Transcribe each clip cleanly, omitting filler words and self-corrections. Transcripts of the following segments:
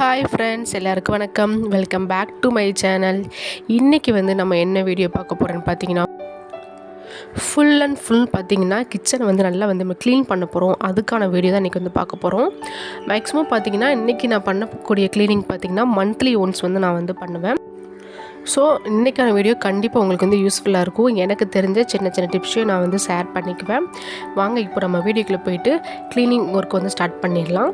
Hi friends, எல்லாருக்கும் வணக்கம். Welcome back to my channel. இன்றைக்கி நம்ம என்ன வீடியோ பார்க்க போகிறோன்னு பார்த்தீங்கன்னா, ஃபுல் அண்ட் ஃபுல் பார்த்தீங்கன்னா கிச்சனை நல்லா நம்ம க்ளீன் பண்ண போகிறோம். அதுக்கான வீடியோ தான் இன்றைக்கி பார்க்க போகிறோம். மேக்ஸிமம் பார்த்தீங்கன்னா இன்றைக்கி நான் பண்ணக்கூடிய க்ளீனிங் பார்த்தீங்கன்னா மந்த்லி ஒன்ஸ் நான் பண்ணுவேன். ஸோ இன்றைக்கான வீடியோ கண்டிப்பாக உங்களுக்கு யூஸ்ஃபுல்லாக இருக்கும். எனக்கு தெரிஞ்ச சின்ன சின்ன டிப்ஸையும் நான் ஷேர் பண்ணிக்குவேன். வாங்க இப்போ நம்ம வீடியோக்குள்ளே போயிட்டு க்ளீனிங் ஒர்க் ஸ்டார்ட் பண்ணிடலாம்.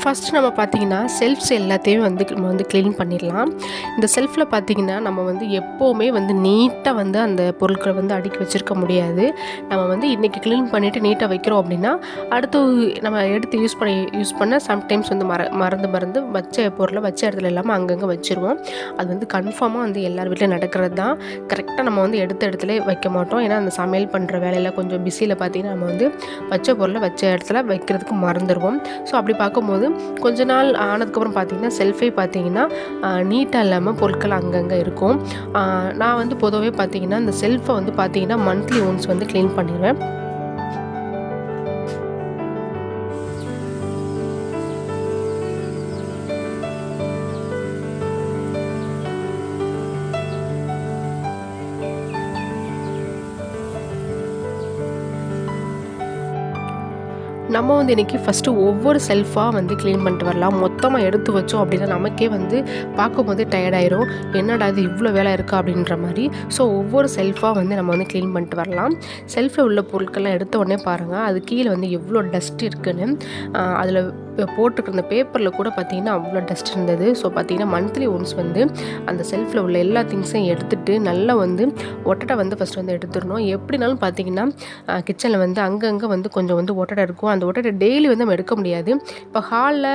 ஃபஸ்ட்டு நம்ம பார்த்திங்கன்னா செல்ஃப்ஸ் எல்லாத்தையும் நம்ம க்ளீன் பண்ணிடலாம். இந்த செல்ஃபில் பார்த்திங்கன்னா நம்ம எப்போவுமே நீட்டாக அந்த பொருட்களை அடுக்கி வச்சுருக்க முடியாது. நம்ம இன்றைக்கி க்ளீன் பண்ணிவிட்டு நீட்டாக வைக்கிறோம் அப்படின்னா அடுத்து நம்ம எடுத்து யூஸ் பண்ண சம்டைம்ஸ் மறந்து வச்ச பொருளை வச்ச இடத்துல இல்லாமல் அங்கங்கே வச்சுருவோம். அது கன்ஃபார்மாக எல்லார் வீட்டிலையும் நடக்கிறது தான். கரெக்டாக நம்ம எடுத்த இடத்துல வைக்க மாட்டோம். ஏன்னா அந்த சமையல் பண்ணுற வேலையில் கொஞ்சம் பிஸியில் பார்த்திங்கன்னா நம்ம வச்ச பொருளை வச்ச இடத்துல வைக்கிறதுக்கு மறந்துடுவோம். ஸோ அப்படி பார்க்கும்போது கொஞ்ச நாள் ஆனதுக்கப்புறம் பார்த்திங்கன்னா செல்ஃபே பார்த்திங்கன்னா நீட்டாக இல்லாமல் பொருட்கள் அங்கங்கே இருக்கும். நான் பொதுவாகவே பார்த்திங்கன்னா இந்த செல்ஃபை பார்த்திங்கன்னா மந்த்லி ஒன்ஸ் க்ளீன் பண்ணிடுவேன். நம்ம இன்றைக்கி ஃபஸ்ட்டு ஒவ்வொரு செல்ஃபாக க்ளீன் பண்ணிட்டு வரலாம். மொத்தமாக எடுத்து வச்சோம் அப்படின்னா நமக்கே பார்க்கும்போது டயர்டாயிரும். என்னடா இது இவ்வளோ வேலை இருக்கா அப்படின்ற மாதிரி. ஸோ ஒவ்வொரு செல்ஃபாக நம்ம க்ளீன் பண்ணிட்டு வரலாம். செல்ஃபில் உள்ள பொருட்கள்லாம் எடுத்த உடனே பாருங்கள், அது கீழே எவ்வளோ டஸ்ட் இருக்குன்னு. அதில் போட்டிருக்கிற அந்த பேப்பரில் கூட பார்த்திங்கன்னா அவ்வளோ டஸ்ட் இருந்தது. ஸோ பார்த்திங்கன்னா மந்த்லி ஒன்ஸ் அந்த செல்ஃபில் உள்ள எல்லா திங்ஸையும் எடுத்துகிட்டு நல்லா ஒட்டடை ஃபஸ்ட்டு எடுத்துடணும். எப்படினாலும் பார்த்திங்கன்னா கிச்சனில் அங்கங்கே கொஞ்சம் ஒட்டடை இருக்கும். அந்த ஒட்டடை டெய்லி நம்ம எடுக்க முடியாது. இப்போ ஹாலில்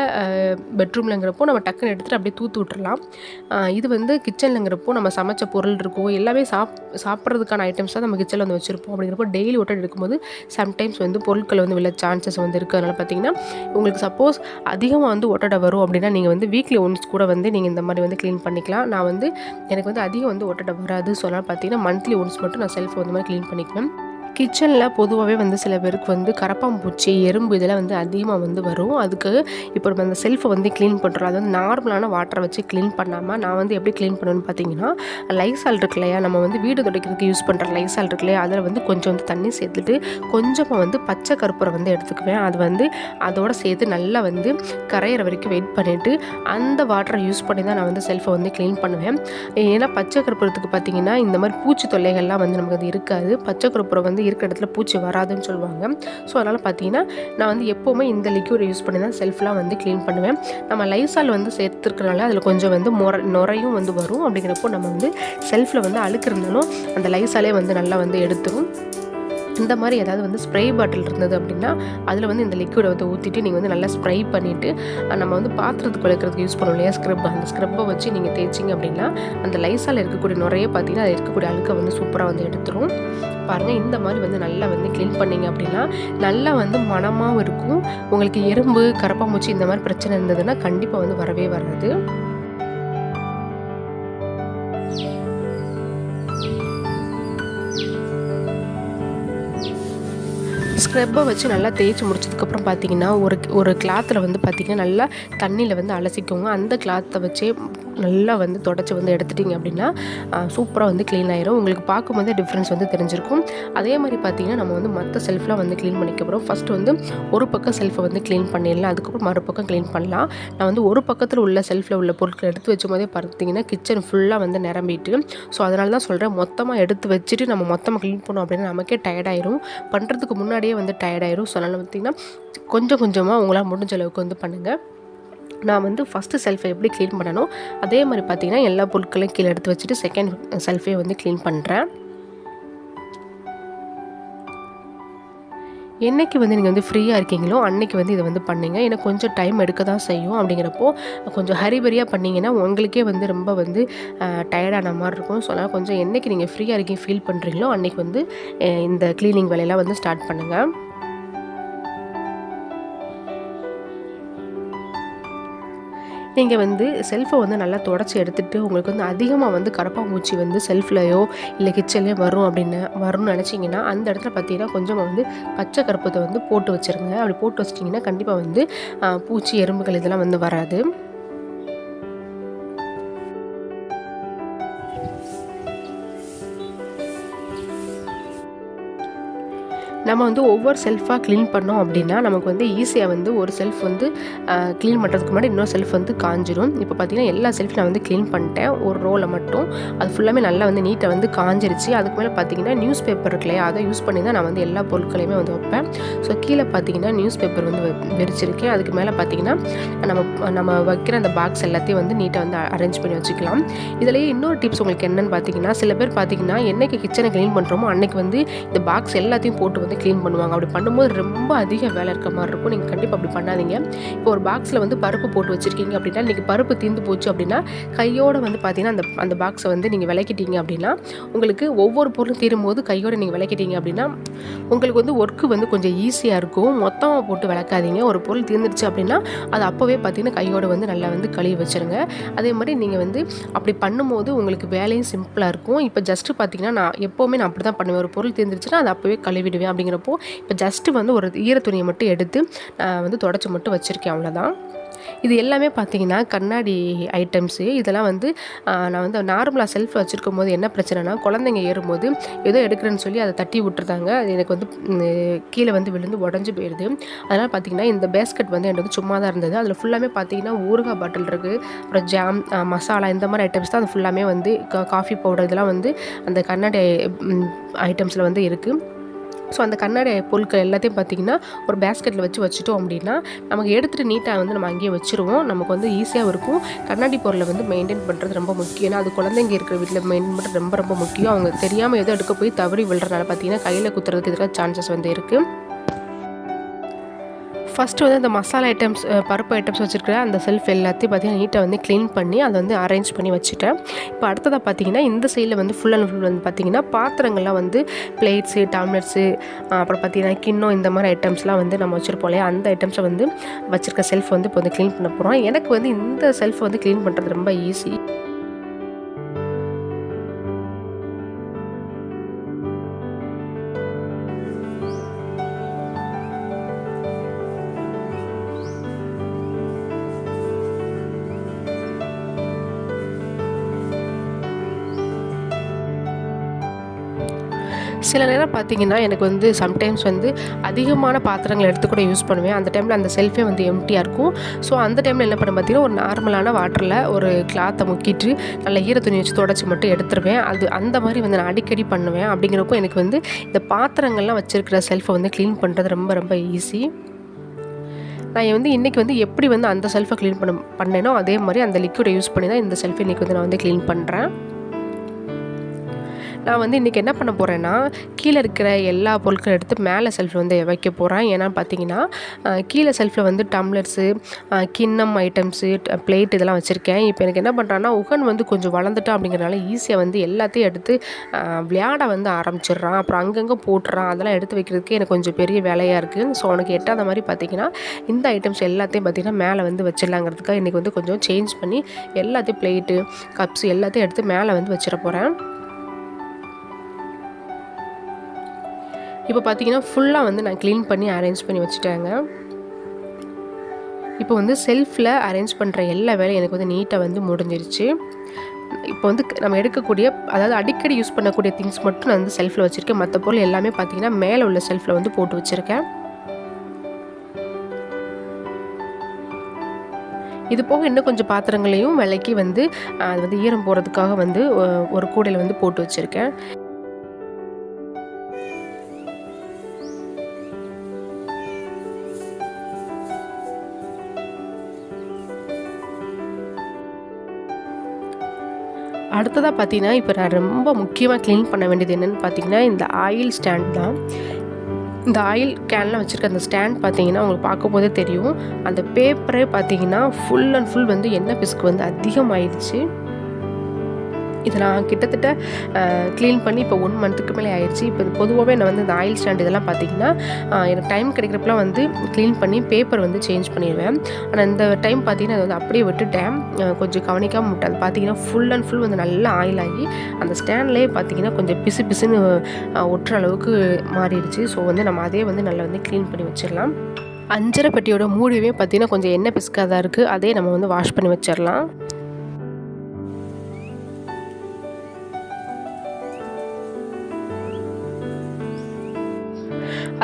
பெட்ரூம்லங்கிறப்போ நம்ம டக்குன்னு எடுத்துகிட்டு அப்படியே தூத்து விட்டுறலாம். இது கிச்சன்லங்கிறப்போ நம்ம சமைச்ச பொருள் இருக்கும், எல்லாமே சாப்பிட்றதுக்கான ஐட்டம்ஸ் தான் நம்ம கிச்சனில் வச்சுருப்போம். அப்படிங்கிறப்போ டெய்லி ஒட்டடை எடுக்கும்போது சம்டைம்ஸ் பொருட்கள் விழ சான்சஸ் இருக்குது. அதனால் பார்த்திங்கன்னா உங்களுக்கு சப்போஸ் அதிகமாக ஒட்டடை வரும் அப்படின்னா நீங்கள் வீக்லி ஒன்ஸ் கூட நீங்கள் இந்த மாதிரி க்ளீன் பண்ணிக்கலாம். நான் எனக்கு அதிகம் ஒட்டடை வராது. ஸோ அதனால் பார்த்தீங்கன்னா மந்த்லி ஒன்ஸ் மட்டும் நான் செல்ஃப் மாதிரி க்ளீன் பண்ணிக்குவேன். கிச்சனில் பொதுவாகவே சில பேருக்கு கரப்பாம்பூச்சி, எறும்பு இதெல்லாம் அதிகமாக வரும். அதுக்கு இப்போ நம்ம அந்த செல்ஃபை க்ளீன் பண்ணுறோம். அது நார்மலான வாட்டரை வச்சு க்ளீன் பண்ணாமல் நான் எப்படி க்ளீன் பண்ணுவேன்னு பார்த்தீங்கன்னா, லைசால் இருக்கு இல்லையா, நம்ம வீடு துடைக்கிறதுக்கு யூஸ் பண்ணுற லைசால் இருக்கு இல்லையா, அதில் கொஞ்சம் தண்ணி சேர்த்துட்டு கொஞ்சமாக பச்சை கற்பூரம் எடுத்துக்குவேன். அது அதோடு சேர்த்து நல்லா கரையிற வரைக்கும் வெயிட் பண்ணிவிட்டு அந்த வாட்டரை யூஸ் பண்ணி தான் நான் செல்ஃபை க்ளீன் பண்ணுவேன். ஏன்னா பச்சை கற்பூரத்துக்கு பார்த்திங்கன்னா இந்த மாதிரி பூச்சி தொல்லைகள்லாம் நமக்கு அது இருக்காது. பச்சை கற்பூரம் இருக்கிற இடத்துல பூச்சி வராதுன்னு சொல்லுவாங்க. ஸோ அதனால் பார்த்தீங்கன்னா நான் எப்போவுமே இந்த லிக்யூடை யூஸ் பண்ணி தான் செல்ஃப்லாம் க்ளீன் பண்ணுவேன். நம்ம லைசால் சேர்த்துருக்கனால அதில் கொஞ்சம் நுரையும் வரும். அப்படிங்கிறப்போ நம்ம செல்ஃபில் அழுக்கு இருந்தாலும் அந்த லைசாலே நல்லா எடுத்துரும். இந்த மாதிரி ஏதாவது ஸ்ப்ரே பாட்டில் இருந்தது அப்படின்னா அதில் இந்த லிக்விடை ஊற்றிட்டு நீங்கள் நல்லா ஸ்ப்ரை பண்ணிவிட்டு நம்ம பாத்திரத்துக்கு வளர்க்குறதுக்கு யூஸ் பண்ணுவோம் இல்லையா, ஸ்க்ரப், அந்த ஸ்க்ரப்பை வச்சு நீங்கள் தேய்ச்சிங்க அப்படின்னா அந்த லைசால் இருக்கக்கூடிய நுரைய பார்த்தீங்கன்னா அது இருக்கக்கூடிய அழுக்கை சூப்பராக எடுத்துரும். பாருங்கள், இந்த மாதிரி நல்லா க்ளீன் பண்ணிங்க அப்படின்னா நல்லா மணமாகவும் இருக்கும். உங்களுக்கு எறும்பு, கரப்பாம்பூச்சி இந்த மாதிரி பிரச்சனை இருந்ததுன்னா கண்டிப்பாக வரவே வராது. ஸ்க்ரப்பை வச்சு நல்லா தேய்ச்சி முடிச்சதுக்கப்புறம் பார்த்திங்கன்னா ஒரு கிளாத்தில் பார்த்திங்கன்னா நல்லா தண்ணியில் அலசிக்கோங்க. அந்த கிளாத்தை வச்சே நல்லா தொடச்சி எடுத்துட்டிங்க அப்படின்னா சூப்பராக க்ளீன் ஆயிரும். உங்களுக்கு பார்க்கும்போதே டிஃப்ரென்ஸ் தெரிஞ்சிருக்கும். அதே மாதிரி பார்த்திங்கன்னா நம்ம மற்ற செல்ஃப்லாம் க்ளீன் பண்ணிக்கப்புறம் ஃபஸ்ட்டு ஒரு பக்கம் செல்ஃபை க்ளீன் பண்ணிடலாம். அதுக்கப்புறம் மறுபக்கம் க்ளீன் பண்ணலாம். நான் ஒரு பக்கத்தில் உள்ள செல்ஃபில் உள்ள பொருட்கள் எடுத்து வச்சும் போதே பார்த்திங்கன்னா கிச்சன் ஃபுல்லாக நிரம்பிட்டு. ஸோ அதனால தான் சொல்கிறேன், மொத்தமாக எடுத்து வச்சுட்டு நம்ம மொத்தமாக க்ளீன் பண்ணோம் அப்படின்னா நமக்கே டயர்டாயிரும். பண்ணுறதுக்கு முன்னாடியே டயர்டாயிரும். ஸோ அதனால் பார்த்திங்கன்னா கொஞ்சம் கொஞ்சமாக உங்களால் முடிஞ்ச அளவுக்கு பண்ணுங்கள். நான் ஃபஸ்ட்டு செல்ஃபை எப்படி க்ளீன் பண்ணணும் அதே மாதிரி பார்த்திங்கன்னா எல்லா பொருட்களையும் கீழே எடுத்து வச்சுட்டு செகண்ட் செல்ஃபை க்ளீன் பண்ணுறேன். என்றைக்கு நீங்கள் ஃப்ரீயாக இருக்கீங்களோ அன்றைக்கி இதை பண்ணுங்க. ஏன்னா கொஞ்சம் டைம் எடுக்க தான் செய்யும். அப்படிங்கிறப்போ கொஞ்சம் ஹரிபரியாக பண்ணிங்கன்னா உங்களுக்கே ரொம்ப டயர்டான மாதிரி இருக்கும். ஸோ அதனால் கொஞ்சம் என்றைக்கு நீங்கள் ஃப்ரீயாக இருக்கீங்க ஃபீல் பண்ணுறீங்களோ அன்றைக்கி இந்த க்ளீனிங் வேலையெல்லாம் ஸ்டார்ட் பண்ணுங்கள். நீங்கள் வந்து செல்ஃபை வந்து நல்லா தொடச்சி எடுத்துகிட்டு உங்களுக்கு வந்து அதிகமாக வந்து கரப்பாம்பூச்சி வந்து செல்ஃப்லையோ இல்லை கிச்சன்லேயோ வரும்னு நினச்சிங்கன்னா அந்த இடத்துல பார்த்தீங்கன்னா கொஞ்சமாக வந்து பச்சை கற்பூரத்தை வந்து போட்டு வச்சுருங்க. அப்படி போட்டு வச்சிட்டிங்கன்னா கண்டிப்பாக வந்து பூச்சி எறும்புகள் இதெல்லாம் வந்து வராது. நம்ம வந்து ஒவ்வொரு செல்ஃபாக க்ளீன் பண்ணோம் அப்படின்னா நமக்கு வந்து ஈஸியாக வந்து ஒரு செல்ஃப் வந்து க்ளீன் பண்ணுறதுக்கு முன்னாடி இன்னொரு செல்ஃப் வந்து காஞ்சிடும். இப்போ பார்த்திங்கன்னா எல்லா செல்ஃப் நான் வந்து க்ளீன் பண்ணிட்டேன். ஒரு ரோவில் மட்டும் அது ஃபுல்லாமே நல்லா வந்து நீட்டாக வந்து காஞ்சிருச்சு. அதுக்கு மேலே பார்த்திங்கன்னா நியூஸ் பேப்பர் இருக்கு இல்லையா, அதை யூஸ் பண்ணி தான் நான் வந்து எல்லா பொருட்களையுமே வந்து வைப்பேன். ஸோ கீழே பார்த்திங்கன்னா நியூஸ் பேப்பர் வந்து விரிச்சிருக்கேன். அதுக்கு மேலே பார்த்திங்கன்னா நம்ம வைக்கிற அந்த பாக்ஸ் எல்லாத்தையும் வந்து நீட்டாக வந்து அரேஞ்ச் பண்ணி வச்சுக்கலாம். இதுலேயே இன்னொரு டிப்ஸ் உங்களுக்கு என்னென்னு பார்த்தீங்கன்னா, சில பேர் பார்த்திங்கன்னா என்றைக்கு கிச்சனை க்ளீன் பண்ணுறோமோ அன்றைக்கி வந்து இந்த பாக்ஸ் எல்லாத்தையும் போட்டு வந்து க்ளீன் பண்ணுவாங்க. அப்படி பண்ணும்போது ரொம்ப அதிக வேலை இருக்க மாதிரி இருக்கும். நீங்கள் கண்டிப்பாக அப்படி பண்ணாதீங்க. இப்போ ஒரு பாக்ஸில் வந்து பருப்பு போட்டு வச்சுருக்கீங்க அப்படின்னா, இன்றைக்கி பருப்பு தீர்ந்து போச்சு அப்படின்னா கையோடு வந்து பார்த்தீங்கன்னா அந்த பாக்ஸை வந்து நீங்கள் விளக்கிட்டீங்க அப்படின்னா உங்களுக்கு ஒவ்வொரு பொருளும் தீரும்போது கையோடு நீங்கள் விளக்கிட்டீங்க அப்படின்னா உங்களுக்கு வந்து ஒர்க்கு வந்து கொஞ்சம் ஈஸியாக இருக்கும். மொத்தமாக போட்டு விளக்காதீங்க. ஒரு பொருள் தீர்ந்துருச்சு அப்படின்னா அது அப்போவே பார்த்தீங்கன்னா கையோடு வந்து நல்லா வந்து கழுவி வச்சுருங்க. அதே மாதிரி நீங்கள் வந்து அப்படி பண்ணும்போது உங்களுக்கு வேலையும் சிம்பிளாக இருக்கும். இப்போ ஜஸ்ட்டு பார்த்தீங்கன்னா நான் அப்படி தான் பண்ணுவேன். ஒரு பொருள் தீர்ந்துருச்சுன்னா அதை அப்போவே கழுவிடுவேன். அப்படிங்கிறப்போ இப்போ ஜஸ்ட்டு வந்து ஒரு ஈர துணியை மட்டும் எடுத்து வந்து தொடச்சி மட்டும் வச்சுருக்கேன், அவ்வளோதான். இது எல்லாமே பார்த்தீங்கன்னா கண்ணாடி ஐட்டம்ஸு. இதெல்லாம் வந்து நான் வந்து நார்மலாக செல்ஃப் வச்சுருக்கும் போது என்ன பிரச்சனைனா, குழந்தைங்க ஏறும்போது ஏதோ எடுக்கிறேன்னு சொல்லி அதை தட்டி விட்டுருந்தாங்க. அது எனக்கு வந்து கீழே வந்து விழுந்து உடஞ்சி போயிடுது. அதனால் பார்த்திங்கன்னா இந்த பேஸ்கெட் வந்து எனக்கு வந்து சும்மா தான் இருந்தது. அதில் ஃபுல்லாமே பார்த்திங்கன்னா ஊறுகாய் பாட்டில் இருக்குது, அப்புறம் ஜாம், மசாலா இந்த மாதிரி ஐட்டம்ஸ் தான் அது ஃபுல்லாமே வந்து காஃபி பவுடர் இதெல்லாம் வந்து அந்த கண்ணாடி ஐட்டம்ஸில் வந்து இருக்குது. ஸோ அந்த கண்ணாடி பொருட்கள் எல்லாத்தையும் பார்த்திங்கன்னா ஒரு பேஸ்கெட்டில் வச்சுட்டோம் அப்படின்னா நமக்கு எடுத்துகிட்டு நீட்டாக வந்து நம்ம அங்கேயே வச்சுருவோம். நமக்கு வந்து ஈஸியாக இருக்கும். கண்ணாடி பொருளை வந்து மெயின்டைன் பண்ணுறது ரொம்ப முக்கியம். ஏன்னா அது குழந்தைங்க இருக்கிற வீட்டில் மெயின்டைன் பண்ணுறது ரொம்ப ரொம்ப முக்கியம். அவங்க தெரியாமல் எதோ எடுக்க போய் தவறி விழுறதுனால பார்த்திங்கன்னா கையில் குத்துறதுக்கு இதெல்லாம் சான்சஸ் வந்து இருக்குது. ஃபஸ்ட்டு வந்து அந்த மசாலா ஐட்டம்ஸ், பருப்பு ஐட்டம்ஸ் வச்சுருக்கிற அந்த செல்ஃப் எல்லாத்தையும் பார்த்திங்கன்னா நீட்டாக வந்து க்ளீன் பண்ணி அதை வந்து அரேஞ்ச் பண்ணி வச்சுட்டேன். இப்போ அடுத்ததாக பார்த்திங்கன்னா இந்த சைடில் வந்து ஃபுல் அண்ட் ஃபுல் வந்து பார்த்திங்கன்னா பாத்திரங்கள்லாம் வந்து பிளேட்ஸு, டம்ளர்ஸு, அப்புறம் பார்த்திங்கன்னா கிண்ணம் இந்த மாதிரி ஐட்டம்ஸ்லாம் வந்து நம்ம வச்சுருப்போம் இல்லையா, அந்த ஐட்டம்ஸை வந்து வச்சுருக்க செல்ஃப் வந்து இப்போ வந்து க்ளீன் பண்ண போகிறோம். எனக்கு வந்து இந்த செல்ஃப் வந்து க்ளீன் பண்ணுறது ரொம்ப ஈஸி. சில நேரம் பார்த்திங்கன்னா எனக்கு வந்து சம்டைம்ஸ் வந்து அதிகமான பாத்திரங்கள் எடுத்து கூட யூஸ் பண்ணுவேன். அந்த டைமில் அந்த செல்ஃபே வந்து எம்டியாக இருக்கும். ஸோ அந்த டைமில் என்ன பண்ண பார்த்திங்கன்னா ஒரு நார்மலான வாட்டரில் ஒரு கிளாத்தை முக்கிட்டு நல்லா ஈர துணி வச்சு தொடச்சி மட்டும் எடுத்துருவேன். அது அந்த மாதிரி வந்து நான் அடிக்கடி பண்ணுவேன். அப்படிங்கிறப்போ எனக்கு வந்து இந்த பாத்திரங்கள்லாம் வச்சுருக்கிற செல்ஃபை வந்து க்ளீன் பண்ணுறது ரொம்ப ரொம்ப ஈஸி. நான் வந்து இன்றைக்கி வந்து எப்படி வந்து அந்த செல்ஃபை க்ளீன் பண்ணேனோ அதே மாதிரி அந்த லிக்விடை யூஸ் பண்ணி தான் இந்த செல்ஃபை இன்றைக்கி வந்து நான் வந்து க்ளீன் பண்ணுறேன். நான் வந்து இன்றைக்கி என்ன பண்ண போகிறேன்னா, கீழே இருக்கிற எல்லா பொருட்களும் எடுத்து மேலே செல்ஃபில் வந்து வைக்க போகிறேன். ஏன்னா பார்த்திங்கன்னா கீழே செல்ஃபில் வந்து டம்ளர்ஸு, கிண்ணம் ஐட்டம்ஸு, பிளேட் இதெல்லாம் வச்சுருக்கேன். இப்போ எனக்கு என்ன பண்ணுறான்னா உகன் வந்து கொஞ்சம் வளர்ந்துட்டான். அப்படிங்கிறனால ஈஸியாக வந்து எல்லாத்தையும் எடுத்து விளையாட வந்து ஆரம்பிச்சிடுறான். அப்புறம் அங்கங்கே போட்டுறான். அதெல்லாம் எடுத்து வைக்கிறதுக்கு எனக்கு கொஞ்சம் பெரிய வேலையாக இருக்குது. ஸோ உனக்கு எட்டாத மாதிரி பார்த்திங்கன்னா இந்த ஐட்டம்ஸ் எல்லாத்தையும் பார்த்திங்கன்னா மேலே வந்து வச்சிடலாங்கிறதுக்காக இன்றைக்கி வந்து கொஞ்சம் சேஞ்ச் பண்ணி எல்லாத்தையும் பிளேட்டு, கப்ஸ் எல்லாத்தையும் எடுத்து மேலே வந்து வச்சிட போகிறேன். இப்போ பார்த்திங்கன்னா ஃபுல்லாக வந்து நான் க்ளீன் பண்ணி அரேஞ்ச் பண்ணி வச்சுட்டேங்க. இப்போ வந்து செல்ஃபில் அரேஞ்ச் பண்ணுற எல்லா வேலையும் எனக்கு வந்து நீட்டாக வந்து முடிஞ்சிருச்சு. இப்போ வந்து நம்ம எடுக்கக்கூடிய, அதாவது அடிக்கடி யூஸ் பண்ணக்கூடிய திங்ஸ் மட்டும் நான் வந்து செல்ஃபில் வச்சுருக்கேன். மற்ற பொருள் எல்லாமே பார்த்திங்கன்னா மேலே உள்ள செல்ஃபில் வந்து போட்டு வச்சுருக்கேன். இது போக இன்னும் கொஞ்சம் பாத்திரங்களையும் விலைக்கு வந்து அது வந்து ஈரம் போகிறதுக்காக வந்து ஒரு கூடையில் வந்து போட்டு வச்சுருக்கேன். அடுத்ததாக பார்த்தீங்கன்னா இப்போ நான் ரொம்ப முக்கியமாக க்ளீன் பண்ண வேண்டியது என்னென்னு பார்த்தீங்கன்னா இந்த ஆயில் ஸ்டாண்ட் தான். இந்த ஆயில் கேன்லாம் வச்சுருக்க அந்த ஸ்டாண்ட் பார்த்தீங்கன்னா உங்களுக்கு பார்க்கும்போதே தெரியும். அந்த பேப்பரே பார்த்தீங்கன்னா ஃபுல் அண்ட் ஃபுல் வந்து எண்ணெய் பிசுக்கு வந்து அதிகமாகிடுச்சு. இதை நான் கிட்டத்தட்ட க்ளீன் பண்ணி இப்போ 1 மந்த்துக்கு மேலே ஆயிடுச்சு. இப்போ பொதுவாகவே நான் வந்து இந்த ஆயில் ஸ்டாண்ட் இதெல்லாம் பார்த்திங்கன்னா எனக்கு டைம் கிடைக்கிறப்பலாம் வந்து க்ளீன் பண்ணி பேப்பர் வந்து சேஞ்ச் பண்ணிடுவேன். ஆனால் இந்த டைம் பார்த்திங்கன்னா அதை வந்து அப்படியே விட்டுட்டேன், கொஞ்சம் கவனிக்காமல் விட்டேன். அது பார்த்திங்கன்னா ஃபுல் அண்ட் ஃபுல் வந்து நல்லா ஆயில் ஆகி அந்த ஸ்டாண்ட்லேயே பார்த்திங்கன்னா கொஞ்சம் பிசு பிசுன்னு ஒட்டுற அளவுக்கு மாறிடுச்சு. ஸோ வந்து நம்ம அதே வந்து நல்லா வந்து க்ளீன் பண்ணி வச்சிடலாம். அஞ்சரை பெட்டியோட மூடியுமே பார்த்திங்கன்னா கொஞ்சம் எண்ணெய் பிசுக்காக தான் இருக்குது, அதே நம்ம வந்து வாஷ் பண்ணி வச்சிடலாம்.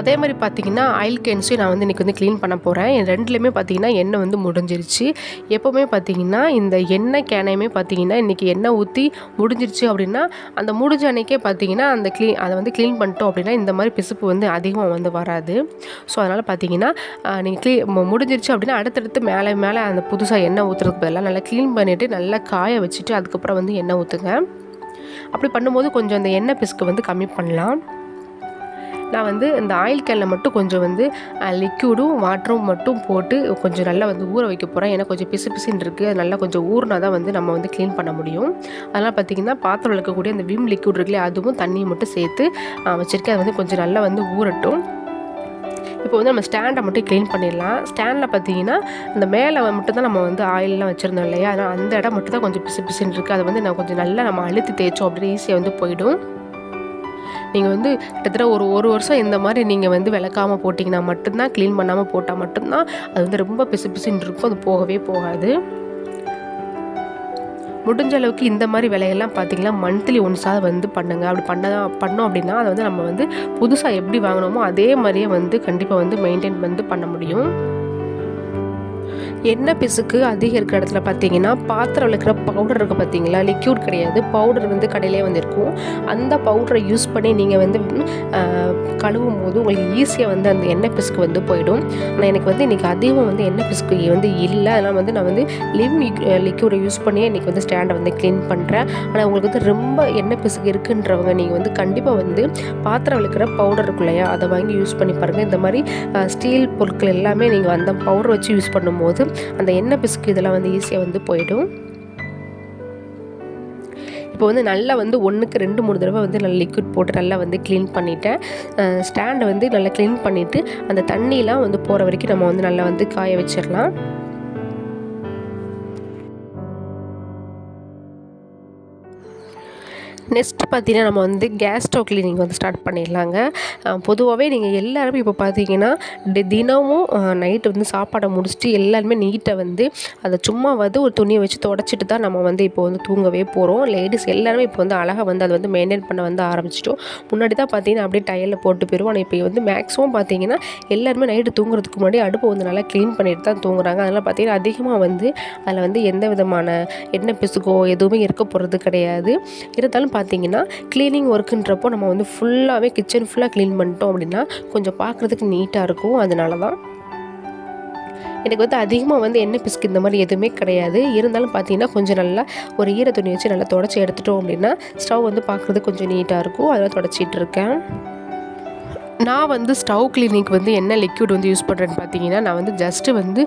அதே மாதிரி பார்த்திங்கன்னா ஆயில் கேன்ஸையும் நான் வந்து இன்றைக்கி வந்து க்ளீன் பண்ண போகிறேன். என் ரெண்டுலேயுமே பார்த்திங்கன்னா எண்ணெய் வந்து முடிஞ்சிருச்சு. எப்போவுமே பார்த்திங்கன்னா இந்த எண்ணெய் கேனையுமே பார்த்திங்கன்னா இன்றைக்கி எண்ணெய் ஊற்றி முடிஞ்சிருச்சு அப்படின்னா அந்த முடிஞ்ச அன்றைக்கே பார்த்திங்கன்னா அதை வந்து க்ளீன் பண்ணிட்டோம் அப்படின்னா இந்த மாதிரி பிசுப்பு வந்து அதிகமாக வந்து வராது. ஸோ அதனால் பார்த்திங்கன்னா நீங்கள் முடிஞ்சிருச்சு அப்படின்னா அடுத்தடுத்து மேலே அந்த புதுசாக எண்ணெய் ஊற்றுறதுக்கு பதிலாக நல்லா க்ளீன் பண்ணிவிட்டு நல்லா காய வச்சுட்டு அதுக்கப்புறம் வந்து எண்ணெய் ஊற்றுங்க. அப்படி பண்ணும்போது கொஞ்சம் அந்த எண்ணெய் பிசுக்கு வந்து கம்மி பண்ணலாம். நான் வந்து இந்த ஆயில் கேனில் மட்டும் கொஞ்சம் வந்து லிக்யூடும் வாட்டரும் மட்டும் போட்டு கொஞ்சம் நல்லா வந்து ஊற வைக்க போகிறேன். ஏன்னா கொஞ்சம் பிசுன்னு இருக்குது, அது நல்லா கொஞ்சம் ஊறினா தான் வந்து நம்ம வந்து க்ளீன் பண்ண முடியும். அதனால் பார்த்திங்கன்னா பாத்திரம் இருக்கக்கூடிய அந்த விம் லிக்யூட் இருக்குல்லையே அதுவும் தண்ணியை மட்டும் சேர்த்து வச்சுருக்கேன். அது வந்து கொஞ்சம் நல்லா வந்து ஊறட்டும். இப்போ வந்து நம்ம ஸ்டாண்டை மட்டும் க்ளீன் பண்ணிடலாம். ஸ்டாண்டில் பார்த்திங்கன்னா அந்த மேலே மட்டும் தான் நம்ம வந்து ஆயிலெலாம் வச்சுருந்தோம் இல்லையா, அதனால் அந்த இடம் மட்டும் தான் கொஞ்சம் பிசுன்னு இருக்குது. அதை வந்து நான் கொஞ்சம் நல்லா நம்ம அழுத்தி தேய்ச்சோம் அப்படின்னு ஈஸியாக வந்து போயிடும். நீங்கள் வந்து கிட்டத்தட்ட ஒரு வருஷம் இந்த மாதிரி நீங்கள் வந்து விளக்காமல் போட்டிங்கன்னா மட்டும்தான், க்ளீன் பண்ணாமல் போட்டால் மட்டும்தான் அது வந்து ரொம்ப பிசுன்னு இருக்கும், அது போகவே போகாது. முடிஞ்ச அளவுக்கு இந்த மாதிரி வேலையெல்லாம் பார்த்திங்கன்னா மந்த்லி ஒன்ஸாக வந்து பண்ணுங்கள். அப்படி பண்ணோம் அப்படின்னா அதை வந்து நம்ம வந்து புதுசாக எப்படி வாங்கினோமோ அதே மாதிரியே வந்து கண்டிப்பாக வந்து மெயின்டைன் வந்து பண்ண முடியும். எண்ணெய் பிசுக்கு அதிகம் இருக்கிற இடத்துல பார்த்தீங்கன்னா பாத்திரம் விளக்குற பவுடர் இருக்குது பார்த்தீங்களா, லிக்யூட் கிடையாது, பவுடர் வந்து கடையிலே வந்து இருக்கும். அந்த பவுடரை யூஸ் பண்ணி நீங்கள் வந்து கழுவும் போது உங்களுக்கு ஈஸியாக வந்து அந்த எண்ணெய் பிசுக்கு வந்து போயிடும். ஆனால் எனக்கு வந்து இன்றைக்கி அதிகம் வந்து எண்ணெய் பிசுக்கு வந்து இல்லை, அதனால் வந்து நான் வந்து லிக்யூடை யூஸ் பண்ணியே இன்றைக்கி வந்து ஸ்டாண்டை வந்து க்ளீன் பண்ணுறேன். ஆனால் உங்களுக்கு வந்து ரொம்ப எண்ணெய் பிசுக்கு இருக்குன்றவங்க நீங்கள் வந்து கண்டிப்பாக வந்து பாத்திரம் விளக்குற பவுடர் இருக்கு இல்லையா, அதை வாங்கி யூஸ் பண்ணி பாருங்கள். இந்த மாதிரி ஸ்டீல் பொருட்கள் எல்லாமே நீங்கள் அந்த பவுடர் வச்சு யூஸ் பண்ணும்போது அந்த எண்ணெய் பிசுக்கு இதெல்லாம் வந்து ஈஸியாக வந்து போயிடும். இப்போ வந்து நல்லா வந்து 1க்கு 2-3 தடவை வந்து நல்லா லிக்விட் போட்டு நல்லா வந்து க்ளீன் பண்ணிவிட்டேன். ஸ்டாண்டை வந்து நல்லா க்ளீன் பண்ணிவிட்டு அந்த தண்ணியெலாம் வந்து போகிற வரைக்கும் நம்ம வந்து நல்லா வந்து காய வச்சிடலாம். நெக்ஸ்ட் பார்த்திங்கன்னா நம்ம வந்து கேஸ் ஸ்டவ் க்ளீனிங் வந்து ஸ்டார்ட் பண்ணிடலாங்க. பொதுவாகவே நீங்கள் எல்லாருமே இப்போ பார்த்தீங்கன்னா தினமும் நைட்டு வந்து சாப்பாடை முடிச்சுட்டு எல்லாருமே நீட்டாக வந்து அதை சும்மா வந்து ஒரு துணியை வச்சு தொடச்சிட்டு தான் நம்ம வந்து இப்போ வந்து தூங்கவே போகிறோம். லேடிஸ் எல்லாருமே இப்போ வந்து அழகாக வந்து அதை வந்து மெயின்டைன் பண்ண வந்து ஆரம்பிச்சிட்டோம். முன்னாடி தான் பார்த்தீங்கன்னா அப்படியே டயலில் போட்டு போயிடுவோம். ஆனால் இப்போ வந்து மேக்ஸிமம் பார்த்தீங்கன்னா எல்லாருமே நைட்டு தூங்குறதுக்கு முன்னாடி அடுப்பை வந்து நல்லா க்ளீன் பண்ணிட்டு தான் தூங்குறாங்க. அதனால் பார்த்தீங்கன்னா அதிகமாக வந்து அதில் வந்து எந்த விதமான எண்ணெய் பிசுக்கோ எதுவுமே இருக்க போகிறது கிடையாது. இருந்தாலும் பார்த்தீங்கன்னா க்ளீனிங் ஒர்க்குன்றப்போ நம்ம வந்து ஃபுல்லாகவே கிச்சன் ஃபுல்லாக க்ளீன் பண்ணிட்டோம் அப்படின்னா கொஞ்சம் பார்க்குறதுக்கு நீட்டாக இருக்கும். அதனால தான் எனக்கு வந்து அதிகமாக வந்து எண்ணெய் பிசுக்கு இந்த மாதிரி எதுவுமே கிடையாது. இருந்தாலும் பார்த்தீங்கன்னா கொஞ்சம் நல்லா ஒரு ஈர துணி வச்சு நல்லா தொடச்சி எடுத்துட்டோம் அப்படின்னா ஸ்டவ் வந்து பார்க்குறதுக்கு கொஞ்சம் நீட்டாக இருக்கும். அதெல்லாம் தொடச்சிட்டு இருக்கேன். நான் வந்து ஸ்டவ் கிளீனிங்க்கு வந்து என்ன லிக்விட் வந்து யூஸ் பண்ணுறேன்னு பார்த்தீங்கன்னா, நான் வந்து ஜஸ்ட்டு வந்து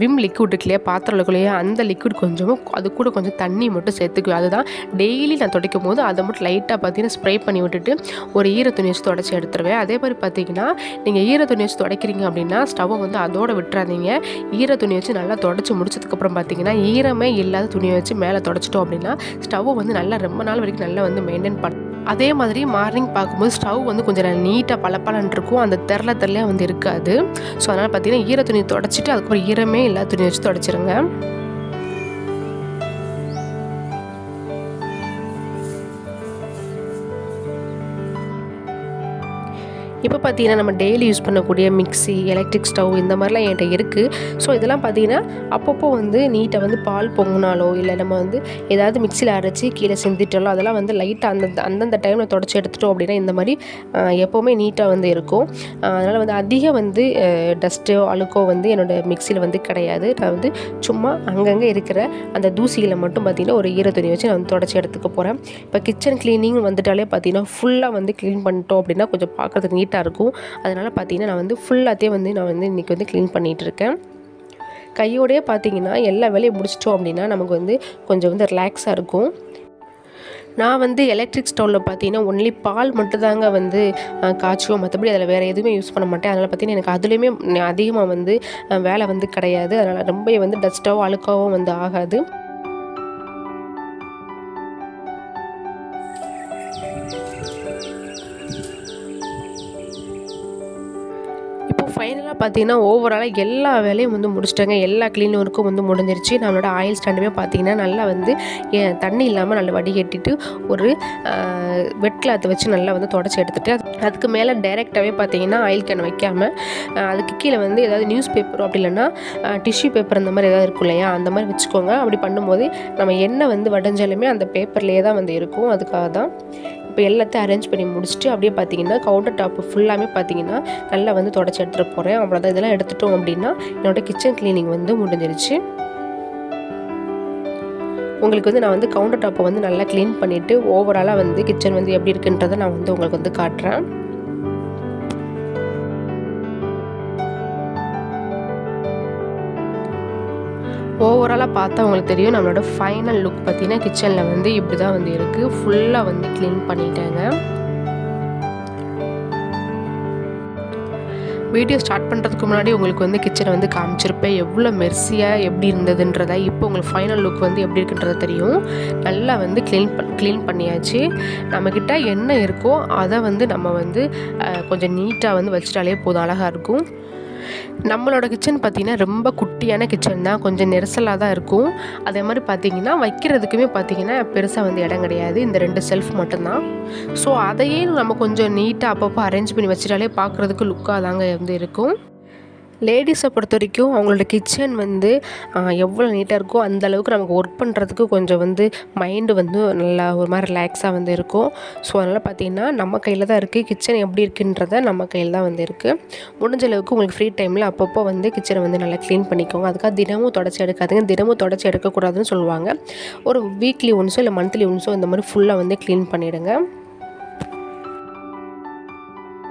விம் லிக்விட் இருக்குல்லையா பாத்திரக்குள்ளேயே, அந்த லிக்விட் கொஞ்சமும் அது கூட கொஞ்சம் தண்ணி மட்டும் சேர்த்துக்குவேன். அதுதான் டெய்லி நான் துடைக்கும் போது அதை மட்டும் லைட்டாக பார்த்தீங்கன்னா ஸ்ப்ரே பண்ணி விட்டுட்டு ஒரு ஈர துணி வச்சு தொடச்சி எடுத்துருவேன். அதே மாதிரி பார்த்தீங்கன்னா நீங்கள் ஈர துணி வச்சு துடைக்கிறீங்க அப்படின்னா ஸ்டவ்வை வந்து அதோடு விட்டுறாதீங்க. ஈர துணி வச்சு நல்லா தொடச்சி முடிச்சதுக்கப்புறம் பார்த்தீங்கன்னா ஈரமே இல்லாத துணியை வச்சு மேலே தொடச்சிட்டோம் அப்படின்னா ஸ்டவ்வை வந்து நல்லா ரொம்ப நாள் வரைக்கும் நல்லா வந்து மெயின்டைன் பண்ண. அதே மாதிரி மார்னிங் பார்க்கும்போது ஸ்டவ் வந்து கொஞ்சம் நீட்டாக பளபளன்னு இருக்கும், அந்த தெரலையாக வந்து இருக்காது. ஸோ அதனால் பார்த்தீங்கன்னா ஈர துணி தொடச்சிட்டு அதுக்கப்புறம் ஈரமே இல்லாத துணி வச்சு தொடச்சிருங்க. இப்போ பார்த்தீங்கன்னா நம்ம டெய்லி யூஸ் பண்ணக்கூடிய மிக்ஸி, எலக்ட்ரிக் ஸ்டவ் இந்த மாதிரிலாம் என்கிட்ட இருக்குது. ஸோ இதெல்லாம் பார்த்தீங்கன்னா அப்பப்போ வந்து நீட்டாக வந்து பால் பொங்கினாலோ இல்லை நம்ம வந்து ஏதாவது மிக்சியில் அரைச்சி கீழே சிந்திட்டாலோ அதெல்லாம் வந்து லைட்டாக அந்தந்த டைமில் தொடச்சி எடுத்துட்டோம் அப்படின்னா இந்த மாதிரி எப்போவுமே நீட்டாக வந்து இருக்கும். அதனால் வந்து அதிகம் வந்து டஸ்ட்டோ அழுக்கோ வந்து என்னோடய மிக்சியில் வந்து கிடையாது. நான் வந்து சும்மா அங்கங்கே இருக்கிற அந்த தூசிகளை மட்டும் பார்த்திங்கன்னா ஒரு ஈர துணி வச்சு நான் வந்து தொடச்சி எடுத்துக்க போகிறேன். இப்போ கிச்சன் க்ளீனிங் வந்துட்டாலே பார்த்திங்கன்னா ஃபுல்லாக வந்து க்ளீன் பண்ணிட்டோம் அப்படின்னா கொஞ்சம் பார்க்குறதுக்கு நீட்டாக இருக்கும். அதனால் பார்த்தீங்கன்னா நான் வந்து ஃபுல்லாகவே வந்து நான் வந்து இன்றைக்கி வந்து க்ளீன் பண்ணிகிட்டு இருக்கேன். கையோடையே பார்த்தீங்கன்னா எல்லா வேலையும் முடிச்சிட்டோம் அப்படின்னா நமக்கு வந்து கொஞ்சம் வந்து ரிலாக்ஸாக இருக்கும். நான் வந்து எலக்ட்ரிக் ஸ்டவ்வில் பார்த்தீங்கன்னா ஒன்லி பால் மட்டும் தாங்க வந்து காய்ச்சுவோம். மற்றபடி அதில் வேறு எதுவுமே யூஸ் பண்ண மாட்டேன். அதனால் பார்த்தீங்கன்னா எனக்கு அதுலேயுமே அதிகமாக வந்து வேலை வந்து கிடையாது. அதனால் ரொம்ப வந்து டஸ்ட்டாகவும் அழுக்காகவும் வந்து ஆகாது. இப்போ ஃபைனலாக பார்த்தீங்கன்னா ஓவராலாக எல்லா வேலையும் வந்து முடிச்சிட்டேங்க. எல்லா க்ளீன் ஒர்க்கும் வந்து முடிஞ்சிருச்சு. நம்மளோட ஆயில் ஸ்டாண்டுமே பார்த்தீங்கன்னா நல்லா வந்து தண்ணி இல்லாமல் நல்லா வடிகட்டிட்டு ஒரு வெட் கிளாத்தை வச்சு நல்லா வந்து தொடச்சி எடுத்துட்டு அதுக்கு மேலே டைரெக்டாகவே பார்த்தீங்கன்னா ஆயில் கேன் வைக்காமல் அதுக்கு கீழே வந்து ஏதாவது நியூஸ் பேப்பர் அப்படி இல்லைன்னா டிஷ்யூ பேப்பர் அந்த மாதிரி ஏதாவது இருக்கும் இல்லையா, அந்த மாதிரி வச்சுக்கோங்க. அப்படி பண்ணும்போது நம்ம எண்ணெய் வந்து வடைஞ்சாலுமே அந்த பேப்பர்லேயே தான் வந்து இருக்கும். அதுக்காக தான் இப்போ எல்லாத்தையும் அரேஞ்ச் பண்ணி முடிச்சுட்டு அப்படியே பார்த்தீங்கன்னா கவுண்டர் டாப்பு ஃபுல்லாமே பார்த்தீங்கன்னா நல்லா வந்து தொடச்சி எடுத்துகிட்டு போகிறேன். அவ்வளோதான். இதெல்லாம் எடுத்துட்டோம் அப்படின்னா என்னோடய கிச்சன் க்ளீனிங் வந்து முடிஞ்சிருச்சு. உங்களுக்கு வந்து நான் வந்து கவுண்டர் டாப்பை வந்து நல்லா க்ளீன் பண்ணிவிட்டு ஓவராலாக வந்து கிச்சன் வந்து எப்படி இருக்குன்றதை நான் வந்து உங்களுக்கு வந்து காட்டுறேன். ஓவராலாக பார்த்தா உங்களுக்கு தெரியும் நம்மளோட ஃபைனல் லுக் பார்த்தீங்கன்னா கிச்சனில் வந்து இப்படி தான் வந்து இருக்குது. ஃபுல்லாக வந்து க்ளீன் பண்ணிட்டேங்க. வீடியோ ஸ்டார்ட் பண்ணுறதுக்கு முன்னாடி உங்களுக்கு வந்து கிச்சனை வந்து காமிச்சிருப்பேன் எவ்வளோ மெர்சியாக எப்படி இருந்ததுன்றதை. இப்போ உங்களுக்கு ஃபைனல் லுக் வந்து எப்படி இருக்குன்றது தெரியும். நல்லா வந்து க்ளீன் பண்ணியாச்சு. நம்மக்கிட்ட என்ன இருக்கோ அதை வந்து நம்ம வந்து கொஞ்சம் நீட்டாக வந்து வச்சுட்டாலே போதும், அழகாக இருக்கும். நம்மளோட கிச்சன் பார்த்திங்கன்னா ரொம்ப குட்டியான கிச்சன் தான், கொஞ்சம் நெரிசலாக தான் இருக்கும். அதே மாதிரி பார்த்திங்கன்னா வைக்கிறதுக்குமே பார்த்திங்கன்னா பெருசாக வந்து இடம் கிடையாது, இந்த 2 செல்ஃப் மட்டும்தான். ஸோ அதையே நம்ம கொஞ்சம் நீட்டாக அப்பப்போ அரேஞ்ச் பண்ணி வச்சுட்டாலே பார்க்குறதுக்கு லுக்காக தாங்க வந்து இருக்கும். லேடிஸை பொறுத்த வரைக்கும் அவங்களோட கிச்சன் வந்து எவ்வளோ நீட்டாக இருக்கோ அந்தளவுக்கு நமக்கு ஒர்க் பண்ணுறதுக்கு கொஞ்சம் வந்து மைண்டு வந்து நல்லா ஒரு மாதிரி ரிலாக்ஸாக வந்து இருக்கும். ஸோ அதனால் பார்த்திங்கன்னா நம்ம கையில் தான் இருக்குது, கிச்சன் எப்படி இருக்குன்றத நம்ம கையில் தான் வந்து இருக்குது. முடிஞ்ச அளவுக்கு உங்களுக்கு ஃப்ரீ டைமில் அப்பப்போ வந்து கிச்சனை வந்து நல்லா க்ளீன் பண்ணிக்கோங்க. அதுக்காக தினமும் தொடச்சி எடுக்காதுங்க, தினமும் தொடச்சி எடுக்கக்கூடாதுன்னு சொல்லுவாங்க. ஒரு வீக்லி ஒன்ஸோ இல்லை மந்த்லி ஒன்ஸோ இந்த மாதிரி ஃபுல்லாக வந்து க்ளீன் பண்ணிவிடுங்க.